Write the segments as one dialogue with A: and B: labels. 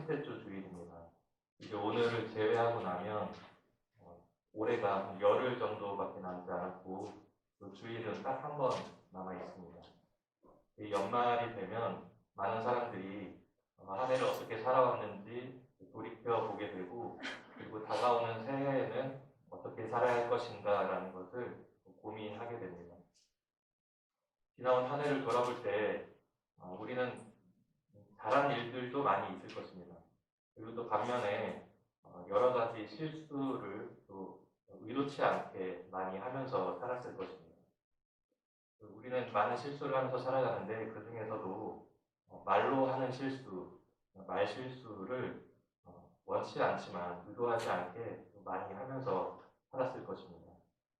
A: 30째 주 주일입니다. 이제 오늘을 제외하고 나면 올해가 열흘 정도밖에 남지 않았고 그 주일은 딱 한 번 남아 있습니다. 이 연말이 되면 많은 사람들이 한 해를 어떻게 살아왔는지 돌이켜 보게 되고, 그리고 다가오는 새해에는 어떻게 살아야 할 것인가라는 것을 고민하게 됩니다. 지나온 한 해를 돌아볼 때 우리는 잘한 일들도 많이 있을 것입니다. 그리고 또 반면에 여러 가지 실수를 또 의도치 않게 많이 하면서 살았을 것입니다. 우리는 많은 실수를 하면서 살아가는데 그 중에서도 말로 하는 실수, 말 실수를 원치 않지만 의도하지 않게 많이 하면서 살았을 것입니다.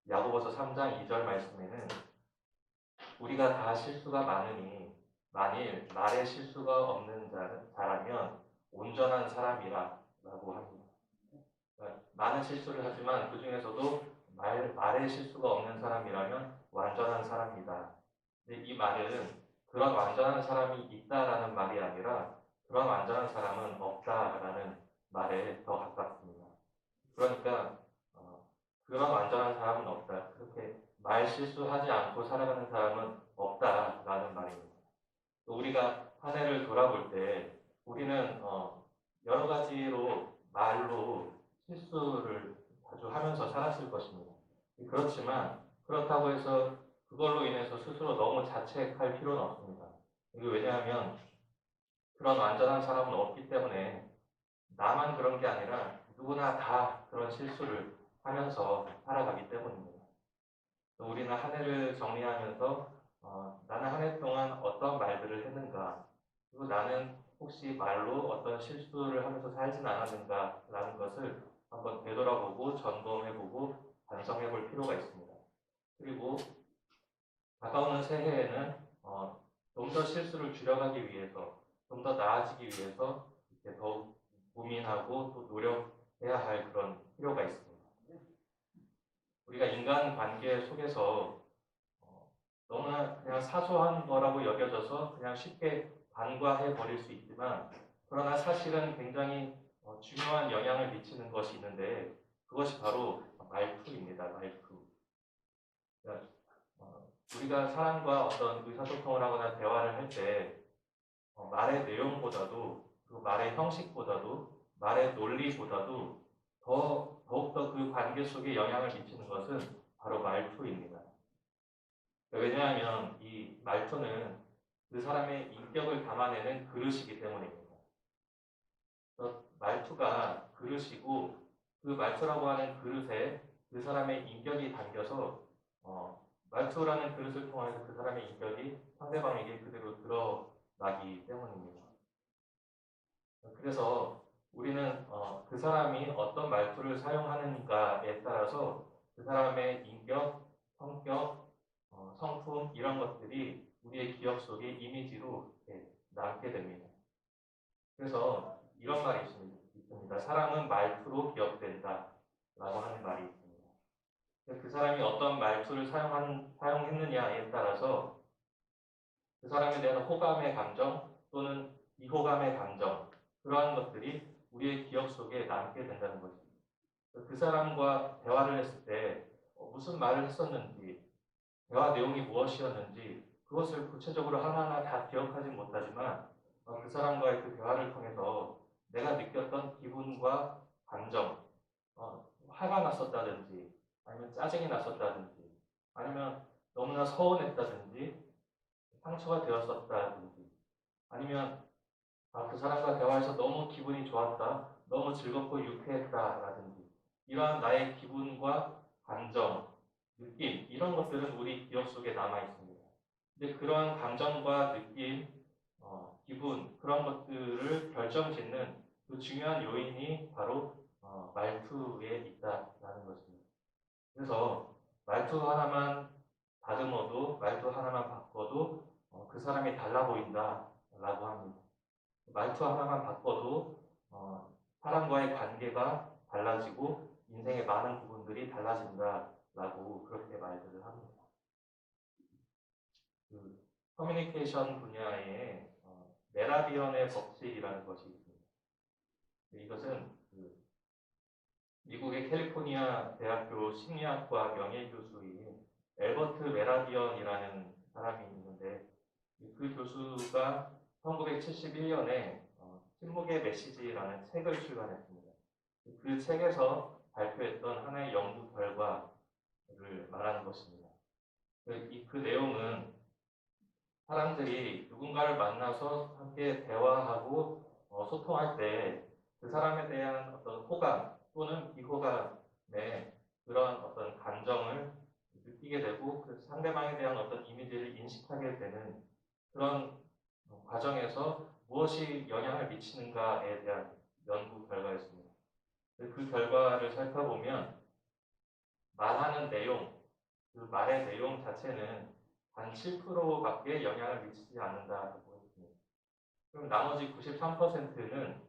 A: 야고보서 3장 2절 말씀에는 우리가 다 실수가 많으니 만일 말에 실수가 없는 자라면 온전한 사람이라 라고 합니다. 그러니까 많은 실수를 하지만 그 중에서도 말에 실수가 없는 사람이라면 완전한 사람이다. 근데 이 말은 그런 완전한 사람이 있다라는 말이 아니라 그런 완전한 사람은 없다라는 말에 더 가깝습니다. 그러니까 그런 완전한 사람은 없다. 그렇게 말 실수하지 않고 살아가는 사람은 없다라는 말입니다. 또 우리가 한 해를 돌아볼 때 우리는 여러 가지로 말로 실수를 자주 하면서 살았을 것입니다. 그렇지만 그렇다고 해서 그걸로 인해서 스스로 너무 자책할 필요는 없습니다. 이게 왜냐하면 그런 완전한 사람은 없기 때문에 나만 그런 게 아니라 누구나 다 그런 실수를 하면서 살아가기 때문입니다. 또 우리는 한 해를 정리하면서 나는 한 해 동안 어떤 말들을 했는가, 그리고 나는 혹시 말로 어떤 실수를 하면서 살진 않았는가라는 것을 한번 되돌아보고 점검해보고 반성해볼 필요가 있습니다. 그리고 다가오는 새해에는 좀 더 실수를 줄여가기 위해서, 좀 더 나아지기 위해서 이렇게 더욱 고민하고 또 노력해야 할 그런 필요가 있습니다. 우리가 인간 관계 속에서 너무나 그냥 사소한 거라고 여겨져서 그냥 쉽게 간과해 버릴 수 있지만, 그러나 사실은 굉장히 중요한 영향을 미치는 것이 있는데 그것이 바로 말투입니다. 말투. 그러니까 우리가 사람과 어떤 의사소통을 하거나 대화를 할 때 말의 내용보다도, 그 말의 형식보다도, 말의 논리보다도 더욱더 그 관계 속에 영향을 미치는 것은 바로 말투입니다. 왜냐하면 이 말투는 그 사람의 인격을 담아내는 그릇이기 때문입니다. 말투가 그릇이고 그 말투라고 하는 그릇에 그 사람의 인격이 담겨서 말투라는 그릇을 통해서 그 사람의 인격이 상대방에게 그대로 드러나기 때문입니다. 그래서 우리는 그 사람이 어떤 말투를 사용하는가에 따라서 그 사람의 인격, 성격, 성품 이런 것들이 우리의 기억 속에 이미지로 남게 됩니다. 그래서 이런 말이 있습니다. 사람은 말투로 기억된다 라고 하는 말이 있습니다. 그 사람이 어떤 말투를 사용했느냐에 따라서 그 사람에 대한 호감의 감정 또는 비호감의 감정, 그러한 것들이 우리의 기억 속에 남게 된다는 것입니다. 그 사람과 대화를 했을 때 무슨 말을 했었는지, 대화 내용이 무엇이었는지 그것을 구체적으로 하나하나 다 기억하지 못하지만 그 사람과의 그 대화를 통해서 내가 느꼈던 기분과 감정, 화가 났었다든지 아니면 짜증이 났었다든지 아니면 너무나 서운했다든지 상처가 되었었다든지 아니면 그 사람과 대화해서 너무 기분이 좋았다, 너무 즐겁고 유쾌했다라든지 이러한 나의 기분과 감정, 느낌 이런 것들은 우리 기억 속에 남아 있습니다. 근데 그러한 감정과 느낌, 기분 그런 것들을 결정짓는 그 중요한 요인이 바로 말투에 있다라는 것입니다. 그래서 말투 하나만 다듬어도, 말투 하나만 바꿔도 그 사람이 달라 보인다라고 합니다. 말투 하나만 바꿔도 사람과의 관계가 달라지고 인생의 많은 부분들이 달라진다라고 그렇게 말들을 합니다. 그 커뮤니케이션 분야에 메라비언의 법칙이라는 것이 있습니다. 이것은 미국의 캘리포니아 대학교 심리학과 명예교수인 엘버트 메라비언이라는 사람이 있는데 그 교수가 1971년에 침묵의 메시지라는 책을 출간했습니다. 그 책에서 발표했던 하나의 연구 결과를 말하는 것입니다. 그 내용은 사람들이 누군가를 만나서 함께 대화하고 소통할 때 그 사람에 대한 어떤 호감 또는 비호감의 그런 어떤 감정을 느끼게 되고 그 상대방에 대한 어떤 이미지를 인식하게 되는 그런 과정에서 무엇이 영향을 미치는가에 대한 연구 결과였습니다. 그 결과를 살펴보면 말하는 내용, 그 말의 내용 자체는 단 7%밖에 영향을 미치지 않는다고 했습니다. 그럼 나머지 93%는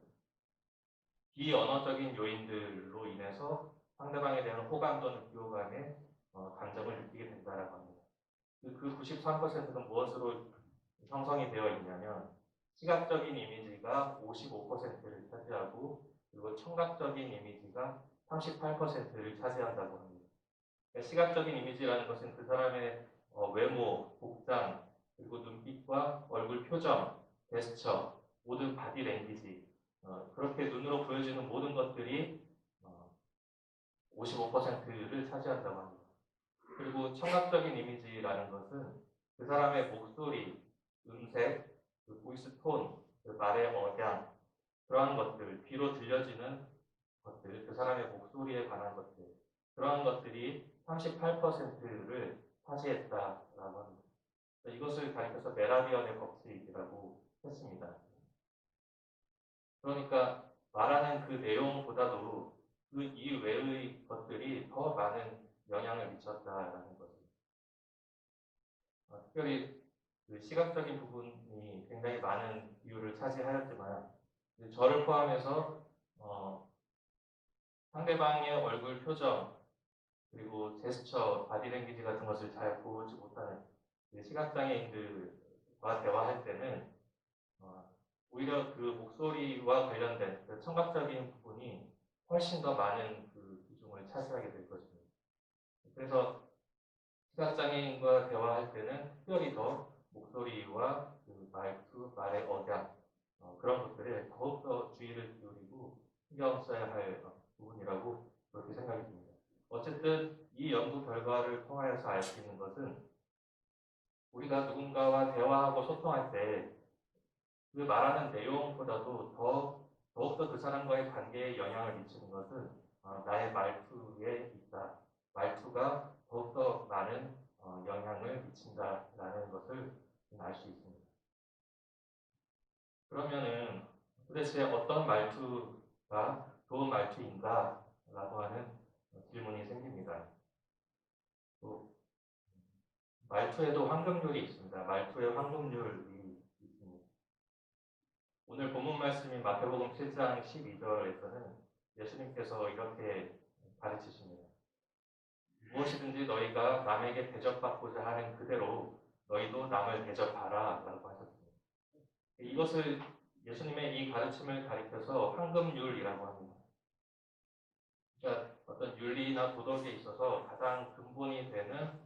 A: 비언어적인 요인들로 인해서 상대방에 대한 호감 또는 비호감의 감정을 느끼게 된다고 합니다. 그 93%는 무엇으로 형성이 되어 있냐면 시각적인 이미지가 55%를 차지하고 그리고 청각적인 이미지가 38%를 차지한다고 합니다. 그러니까 시각적인 이미지라는 것은 그 사람의 외모, 복장, 그리고 눈빛과 얼굴 표정, 제스처, 모든 바디 랭귀지 그렇게 눈으로 보여지는 모든 것들이 55%를 차지한다고 합니다. 그리고 청각적인 이미지라는 것은 그 사람의 목소리, 음색, 그 보이스 톤, 그 말의 억양, 그러한 것들, 귀로 들려지는 것들, 그 사람의 목소리에 관한 것들, 그러한 것들이 38%를 차지했다라고 합니다. 이것을 가리켜서 메라비언의 법칙이라고 했습니다. 그러니까 말하는 그 내용보다도 그 이외의 것들이 더 많은 영향을 미쳤다라는 거죠. 특별히 그 시각적인 부분이 굉장히 많은 비율을 차지하였지만 저를 포함해서 상대방의 얼굴 표정 그리고 제스처, 바디랭귀지 같은 것을 잘 보지 못하는 시각장애인들과 대화할 때는 오히려 그 목소리와 관련된 그 청각적인 부분이 훨씬 더 많은 그 비중을 차지하게 될 것입니다. 그래서 시각장애인과 대화할 때는 특별히 더 목소리와 그 말투, 말의 억양 그런 것들에 더욱더 주의를 기울이고 신경 써야 할 부분이라고 그렇게 생각이 듭니다. 어쨌든 이 연구 결과를 통하여서 알 수 있는 것은 우리가 누군가와 대화하고 소통할 때 그 말하는 내용보다도 더욱더 그 사람과의 관계에 영향을 미치는 것은 나의 말투에 있다. 말투가 더욱더 많은 영향을 미친다라는 것을 알 수 있습니다. 그러면은 도대체 어떤 말투가 좋은 말투인가? 라고 하는 질문이 생깁니다. 또 말투에도 황금률이 있습니다. 말투의 황금률이 있습니다. 오늘 본문 말씀인 마태복음 7장 12절에서는 예수님께서 이렇게 가르치십니다. 무엇이든지 너희가 남에게 대접받고자 하는 그대로 너희도 남을 대접하라 라고 하셨습니다. 이것을 예수님의 이 가르침을 가리켜서 황금률이라고 합니다. 그러니까 어떤 윤리나 도덕에 있어서 가장 근본이 되는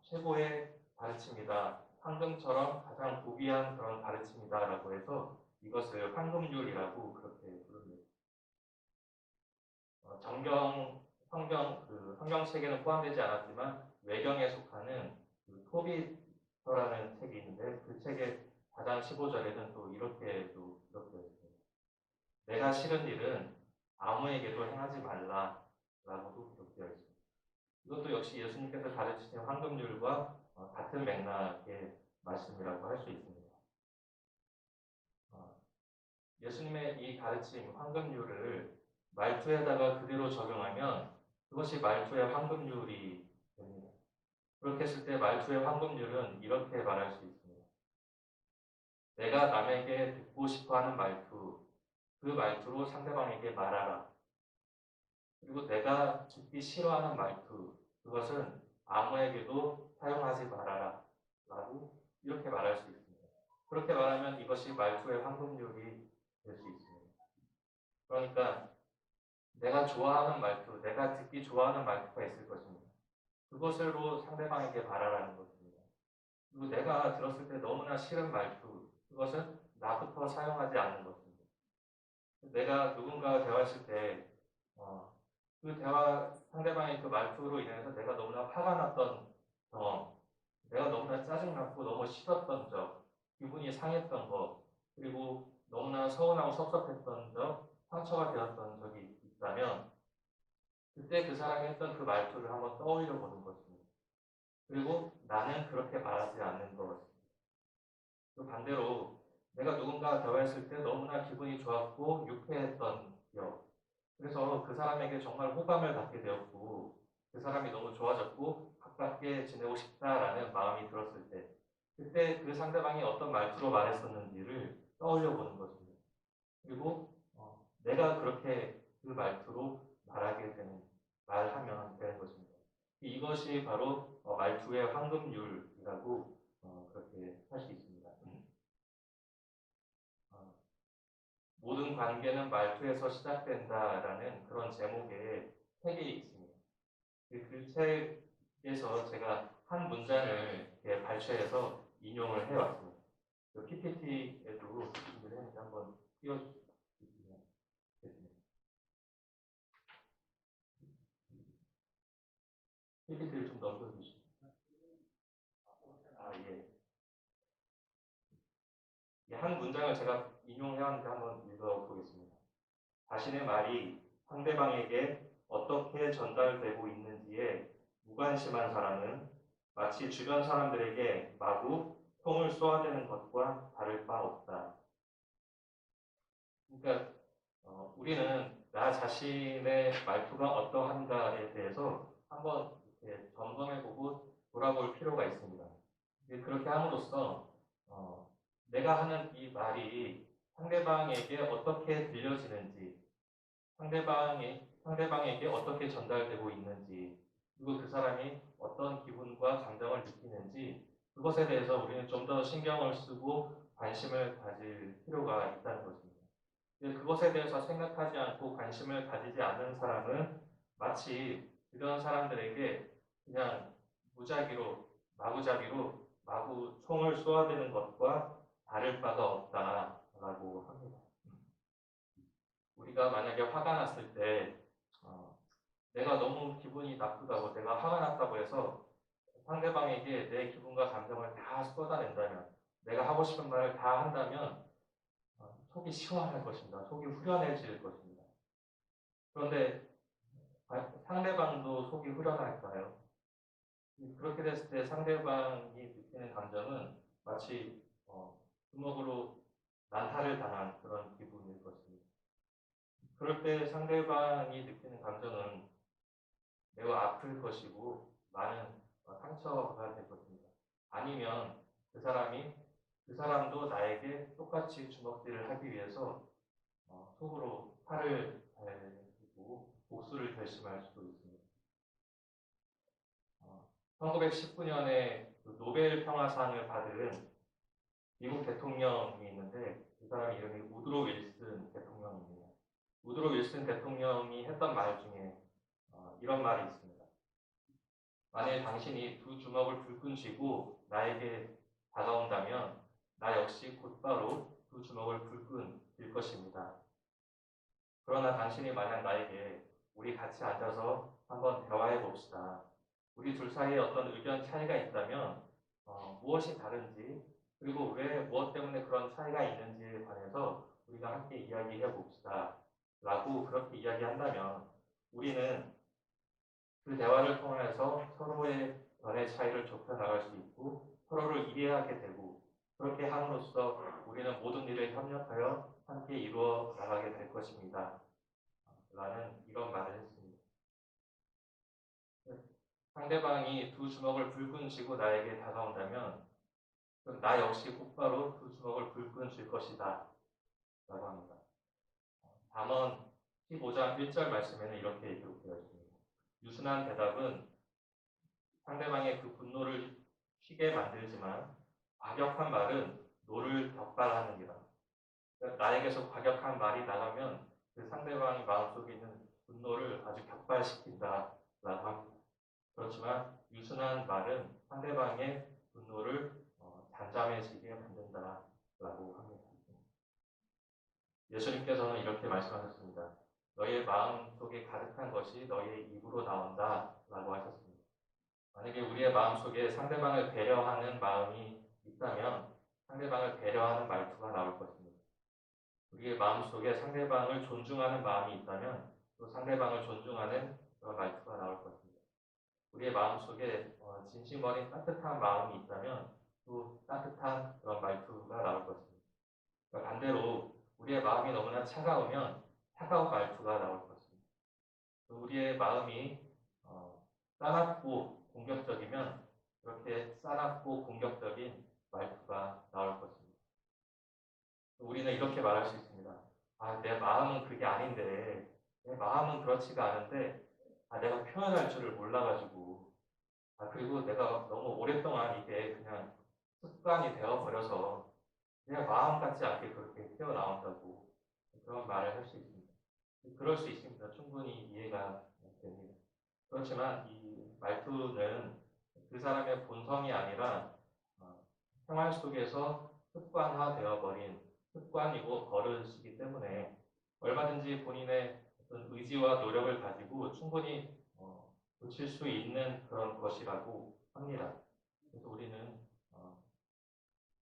A: 최고의 가르침이다. 황금처럼 가장 고귀한 그런 가르침이다라고 해서 이것을 황금률이라고 그렇게 부릅니다. 성경책에는 포함되지 않았지만 외경에 속하는 그 토비서라는 책이 있는데 그 책의 4장 15절에는 또 이렇게 있습니다. 내가 싫은 일은 아무에게도 행하지 말라라고도 기록되어 있습니다. 이것도 역시 예수님께서 가르치신 황금률과 같은 맥락의 말씀이라고 할 수 있습니다. 예수님의 이 가르침 황금률을 말투에다가 그대로 적용하면 그것이 말투의 황금률이 됩니다. 그렇게 했을 때 말투의 황금률은 이렇게 말할 수 있습니다. 내가 남에게 듣고 싶어하는 말투, 그 말투로 상대방에게 말하라. 그리고 내가 듣기 싫어하는 말투, 그것은 아무에게도 사용하지 말아라. 라고 이렇게 말할 수 있습니다. 그렇게 말하면 이것이 말투의 황금률이 될 수 있습니다. 그러니까 내가 좋아하는 말투, 내가 듣기 좋아하는 말투가 있을 것입니다. 그것으로 상대방에게 말하라는 것입니다. 그리고 내가 들었을 때 너무나 싫은 말투, 그것은 나부터 사용하지 않는 것입니다. 내가 누군가와 대화했을 때, 그 대화, 상대방의 그 말투로 인해서 내가 너무나 화가 났던 경험, 내가 너무나 짜증났고 너무 싫었던 적, 기분이 상했던 것, 그리고 너무나 서운하고 섭섭했던 적, 상처가 되었던 적이 있다면, 그때 그 사람이 했던 그 말투를 한번 떠올려 보는 것입니다. 그리고 나는 그렇게 말하지 않는 것 같습니다. 또 반대로 내가 누군가와 대화했을 때 너무나 기분이 좋았고 유쾌했던 기억. 그래서 그 사람에게 정말 호감을 갖게 되었고 그 사람이 너무 좋아졌고 가깝게 지내고 싶다라는 마음이 들었을 때 그때 그 상대방이 어떤 말투로 말했었는지를 떠올려 보는 것입니다. 그리고 내가 그렇게 그 말투로 말하면 되는 것입니다. 이것이 바로 말투의 황금률이라고 그렇게 할 수 있습니다. 모든 관계는 말투에서 시작된다라는 그런 제목의 책이 있습니다. 그 책에서 제가 한 문장을 발췌해서 인용을 해왔습니다. 그 PPT에도 준비를 했는데 한번 띄워주시면 좋겠습니다. PPT를 좀 넘겨주시죠. 예. 한 문장을 제가 인용해왔는데 한번 읽어보겠습니다. 자신의 말이 상대방에게 어떻게 전달되고 있는지에 무관심한 사람은 마치 주변 사람들에게 마구 총을 쏘아대는 것과 다를 바 없다. 그러니까 우리는 나 자신의 말투가 어떠한가에 대해서 한번 이렇게 점검해보고 돌아볼 필요가 있습니다. 그렇게 함으로써 내가 하는 이 말이 상대방에게 어떻게 들려지는지, 상대방에게 어떻게 전달되고 있는지, 그리고 그 사람이 어떤 기분과 감정을 느끼는지, 그것에 대해서 우리는 좀 더 신경을 쓰고 관심을 가질 필요가 있다는 것입니다. 그것에 대해서 생각하지 않고 관심을 가지지 않는 사람은 마치 이런 사람들에게 그냥 마구잡이로 마구 총을 쏘아대는 것과 다를 바가 없다라고 합니다. 우리가 만약에 화가 났을 때 내가 너무 기분이 나쁘다고 내가 화가 났다고 해서 상대방에게 내 기분과 감정을 다 쏟아낸다면 내가 하고 싶은 말을 다 한다면 속이 시원할 것입니다. 속이 후련해질 것입니다. 그런데 상대방도 속이 후련할까요? 그렇게 됐을 때 상대방이 느끼는 감정은 마치 주먹으로 난타를 당한 그런 기분일 것입니다. 그럴 때 상대방이 느끼는 감정은 매우 아플 것이고 많은 상처가 될 것입니다. 아니면 그 사람도 나에게 똑같이 주먹질을 하기 위해서 속으로 팔을 달고 복수를 결심할 수도 있습니다. 1919년에 노벨 평화상을 받은 미국 대통령이 있는데 그 사람의 이름이 우드로 윌슨 대통령입니다. 우드로 윌슨 대통령이 했던 말 중에 이런 말이 있습니다. 만일 당신이 두 주먹을 불끈 쥐고 나에게 다가온다면 나 역시 곧바로 두 주먹을 불끈 쥘 것입니다. 그러나 당신이 만약 나에게 우리 같이 앉아서 한번 대화해 봅시다. 우리 둘 사이에 어떤 의견 차이가 있다면 무엇이 다른지 그리고 왜 무엇 때문에 그런 차이가 있는지에 관해서 우리가 함께 이야기해 봅시다. 라고 그렇게 이야기한다면 우리는 그 대화를 통해서 서로의 견해 차이를 좁혀나갈 수 있고 서로를 이해하게 되고 그렇게 함으로써 우리는 모든 일을 협력하여 함께 이루어 나가게 될 것입니다. 라는 이런 말을 했습니다. 상대방이 두 주먹을 불끈 쥐고 나에게 다가온다면 나 역시 곧바로 두 주먹을 불끈 쥘 것이다. 라고 합니다. 잠언 15장 1절 말씀에는 이렇게 기록되어 있습니다. 유순한 대답은 상대방의 그 분노를 쉬게 만들지만 과격한 말은 노를 격발하느니라. 그러니까 나에게서 과격한 말이 나가면 그 상대방의 마음속에 있는 분노를 아주 격발시킨다라고 합니다. 그렇지만 유순한 말은 상대방의 분노를 잠잠해지게 만든다라고 합니다. 예수님께서는 이렇게 말씀하셨습니다. 너희의 마음 속에 가득한 것이 너희의 입으로 나온다라고 하셨습니다. 만약에 우리의 마음 속에 상대방을 배려하는 마음이 있다면 상대방을 배려하는 말투가 나올 것입니다. 우리의 마음 속에 상대방을 존중하는 마음이 있다면 또 상대방을 존중하는 그런 말투가 나올 것입니다. 우리의 마음 속에 진심 어린 따뜻한 마음이 있다면 또 따뜻한 그런 말투가 나올 것입니다. 그러니까 반대로 우리의 마음이 너무나 차가우면 차가운 말투가 나올 것입니다. 또 우리의 마음이 싸납고 공격적이면 그렇게 싸납고 공격적인 말투가 나올 것입니다. 또 우리는 이렇게 말할 수 있습니다. 내 마음은 그게 아닌데, 내 마음은 그렇지가 않은데, 내가 표현할 줄을 몰라가지고, 그리고 내가 너무 오랫동안 이게 그냥 습관이 되어버려서 내 마음 같지 않게 그렇게 튀어나온다고 그런 말을 할 수 있습니다. 그럴 수 있습니다. 충분히 이해가 됩니다. 그렇지만 이 말투는 그 사람의 본성이 아니라 생활 속에서 습관화되어 버린 습관이고 버릇이기 때문에 얼마든지 본인의 어떤 의지와 노력을 가지고 충분히 고칠 수 있는 그런 것이라고 합니다. 그래서 우리는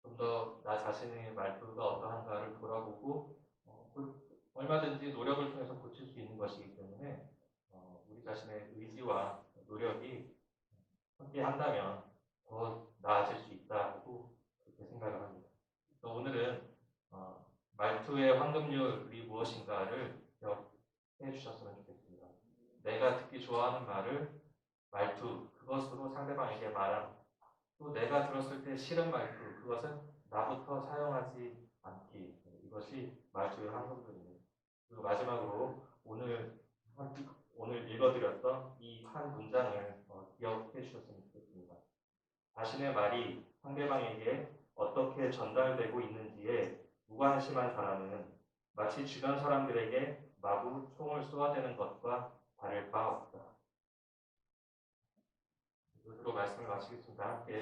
A: 좀 더 나 자신의 말투가 어떠한가를 돌아보고 얼마든지 노력을 통해서 고칠 수 있는 것이기 때문에 우리 자신의 의지와 노력이 함께 한다면 더 나아질 수 있다고 그렇게 생각을 합니다. 오늘은 말투의 황금률이 무엇인가를 기억해 주셨으면 좋겠습니다. 내가 듣기 좋아하는 말을 말투, 그것으로 상대방에게 말함. 또 내가 들었을 때 싫은 말투, 그것은 나부터 사용하지 않기. 이것이 말투의 황금률입니다. 그리고 마지막으로 오늘 읽어드렸던 이 한 문장을 기억해 주셨으면 좋겠습니다. 자신의 말이 상대방에게 어떻게 전달되고 있는지에 무관심한 사람은 마치 주변 사람들에게 마구 총을 쏘아대는 것과 다를 바 없다. 이것으로 말씀을 마치겠습니다. 함께